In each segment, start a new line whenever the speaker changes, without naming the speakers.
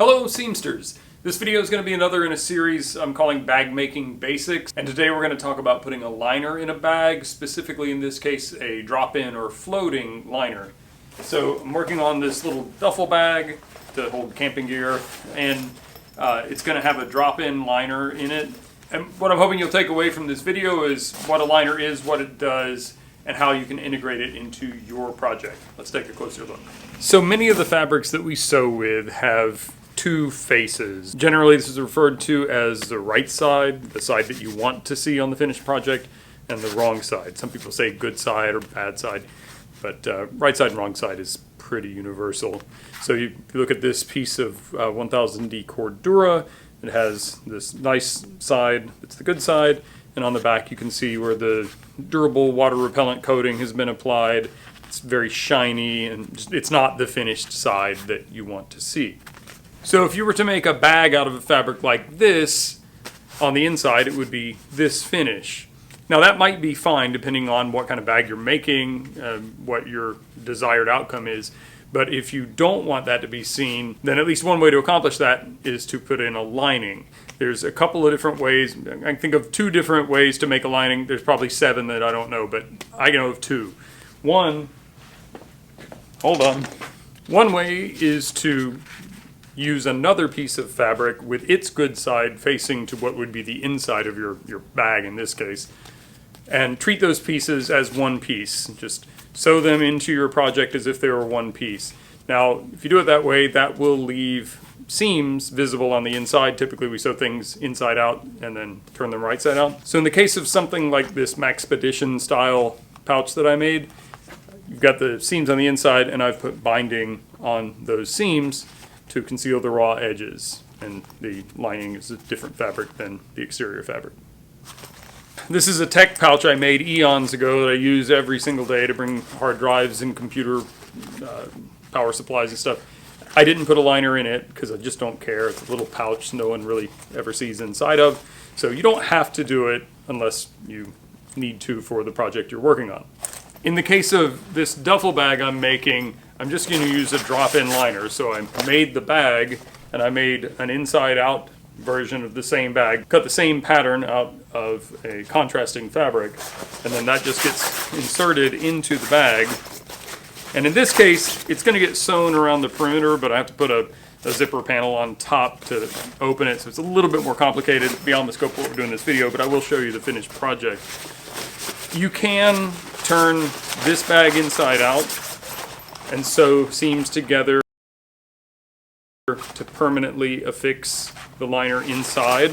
Hello seamsters! This video is going to be another in a series I'm calling Bag Making Basics, and today we're going to talk about putting a liner in a bag, specifically in this case a drop-in or floating liner. So I'm working on this little duffel bag to hold camping gear, and it's going to have a drop-in liner in it. And what I'm hoping you'll take away from this video is what a liner is, what it does, and how you can integrate it into your project. Let's take a closer look. So many of the fabrics that we sew with have two faces. Generally, this is referred to as the right side, the side that you want to see on the finished project, and the wrong side. Some people say good side or bad side, but right side and wrong side is pretty universal. So you look at this piece of 1000D Cordura. It has this nice side, it's the good side, and on the back you can see where the durable water repellent coating has been applied. It's very shiny, and it's not the finished side that you want to see. So if you were to make a bag out of a fabric like this, on the inside it would be this finish. Now that might be fine depending on what kind of bag you're making, what your desired outcome is. But if you don't want that to be seen, then at least one way to accomplish that is to put in a lining. There's a couple of different ways. I can think of two different ways to make a lining. There's probably 7 that I don't know, but I know of 2. One way is to use another piece of fabric with its good side facing to what would be the inside of your bag in this case, and treat those pieces as one piece. Just sew them into your project as if they were one piece. Now, if you do it that way, that will leave seams visible on the inside. Typically we sew things inside out and then turn them right side out. So in the case of something like this Maxpedition style pouch that I made, you've got the seams on the inside, and I've put binding on those seams to conceal the raw edges, and the lining is a different fabric than the exterior fabric. This is a tech pouch I made eons ago that I use every single day to bring hard drives and computer power supplies and stuff. I didn't put a liner in it because I just don't care. It's a little pouch no one really ever sees inside of, so you don't have to do it unless you need to for the project you're working on. In the case of this duffel bag I'm making, I'm just going to use a drop-in liner. So I made the bag, and I made an inside-out version of the same bag, cut the same pattern out of a contrasting fabric, and then that just gets inserted into the bag. And in this case, it's going to get sewn around the perimeter, but I have to put a zipper panel on top to open it, so it's a little bit more complicated beyond the scope of what we're doing in this video, but I will show you the finished project. You can turn this bag inside out and sew seams together to permanently affix the liner inside.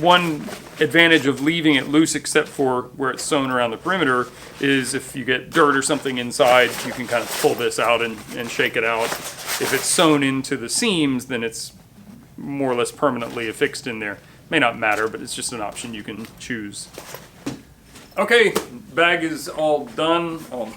One advantage of leaving it loose, except for where it's sewn around the perimeter, is if you get dirt or something inside, you can kind of pull this out and shake it out. If it's sewn into the seams, then it's more or less permanently affixed in there. May not matter, but it's just an option you can choose. Okay, bag is all done. I'll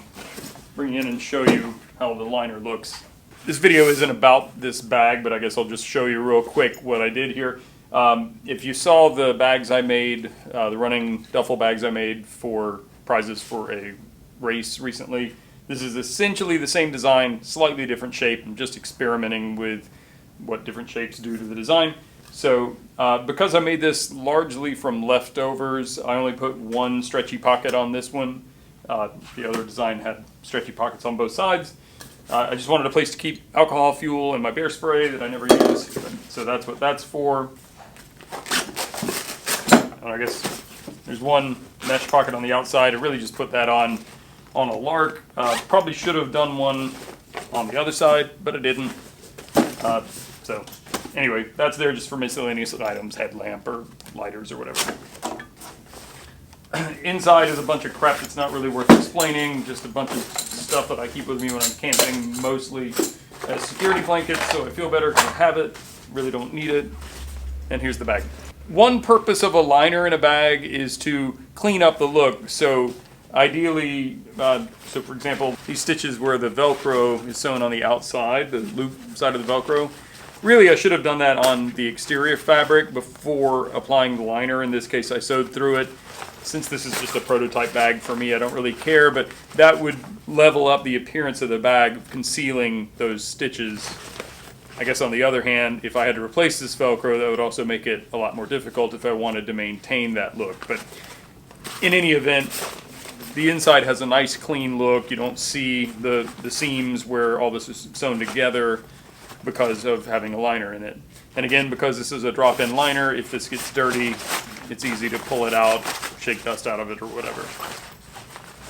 bring you in and show you how the liner looks. This video isn't about this bag, but I guess I'll just show you real quick what I did here. If you saw the bags I made, the running duffel bags I made for prizes for a race recently, this is essentially the same design, slightly different shape. I'm just experimenting with what different shapes do to the design. So because I made this largely from leftovers, I only put one stretchy pocket on this one. The other design had stretchy pockets on both sides. I just wanted a place to keep alcohol, fuel, and my bear spray that I never use. So that's what that's for. And I guess there's one mesh pocket on the outside. I really just put that on a lark. Probably should have done one on the other side, but I didn't. So anyway, that's there just for miscellaneous items, headlamp or lighters or whatever. Inside is a bunch of crap that's not really worth explaining, just a bunch of stuff that I keep with me when I'm camping, mostly as security blankets, so I feel better because I have it, really don't need it. And here's the bag. One purpose of a liner in a bag is to clean up the look. So ideally, so for example, these stitches where the Velcro is sewn on the outside, the loop side of the Velcro, really I should have done that on the exterior fabric before applying the liner. In this case I sewed through it. Since this is just a prototype bag for me, I don't really care, but that would level up the appearance of the bag, concealing those stitches I guess on the other hand, if I had to replace this Velcro, that would also make it a lot more difficult if I wanted to maintain that look. But in any event, the inside has a nice clean look. You don't see the seams where all this is sewn together because of having a liner in it. And again, because this is a drop-in liner, if this gets dirty, it's easy to pull it out, shake dust out of it or whatever.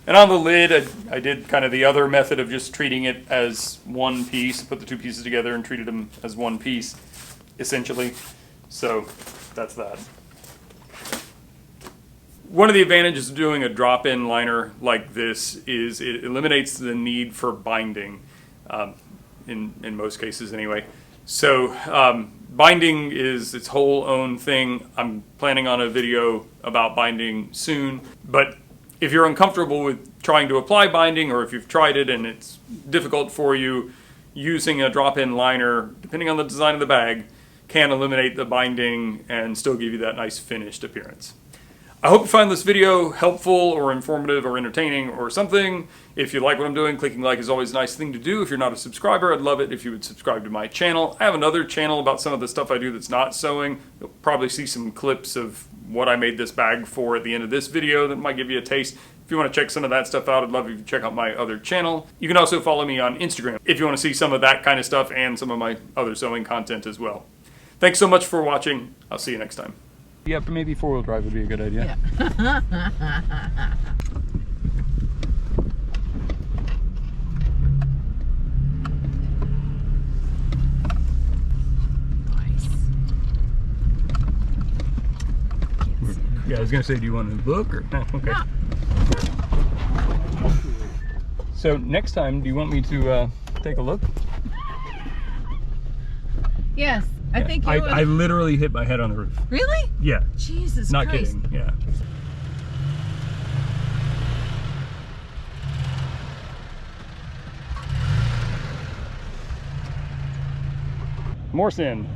And on the lid, I did kind of the other method of just treating it as one piece, put the two pieces together and treated them as one piece, essentially. So that's that. One of the advantages of doing a drop-in liner like this is it eliminates the need for binding, in most cases anyway. So binding is its whole own thing. I'm planning on a video about binding soon, but if you're uncomfortable with trying to apply binding, or if you've tried it and it's difficult for you, using a drop-in liner, depending on the design of the bag, can eliminate the binding and still give you that nice finished appearance. I hope you find this video helpful or informative or entertaining or something. If you like what I'm doing, clicking like is always a nice thing to do. If you're not a subscriber, I'd love it if you would subscribe to my channel. I have another channel about some of the stuff I do that's not sewing. You'll probably see some clips of what I made this bag for at the end of this video that might give you a taste. If you want to check some of that stuff out, I'd love if you check out my other channel. You can also follow me on Instagram if you want to see some of that kind of stuff and some of my other sewing content as well. Thanks so much for watching. I'll see you next time. Yeah, maybe four-wheel drive would be a good idea.
Yeah.
Yeah, I was gonna say, do you want to look or no? Okay.
No.
So next time, do you want me to take a look?
Yes, I think you would.
I literally hit my head on the roof.
Really?
Yeah.
Jesus
Not
Christ.
kidding. Yeah. More sin.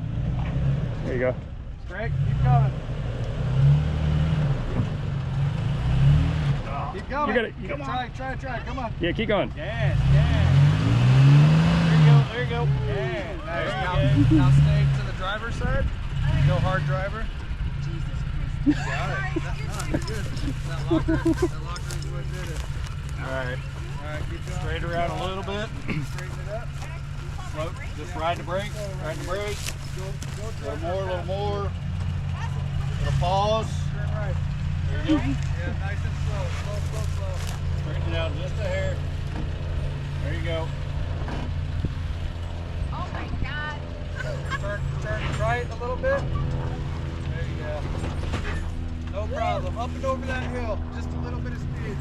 There you go.
Greg, keep going. Keep going.
You got it. You got
Try, come on.
Yeah, keep going.
Yeah. There you go. Yeah, nice. Now stay to the driver's side. Go hard driver.
Jesus Christ.
Got it. No, you're good. That locker is what did it. All right, keep going. Straight around a little bit. Straighten it up. Slow. Just ride the brake. A little more. Little pause. Turn right. There you go. Yeah, nice and slow. Straighten it out just a hair. There you go.
Oh my God.
Turn right a little bit. There you go. No problem. Up and over that hill. Just a little bit of speed.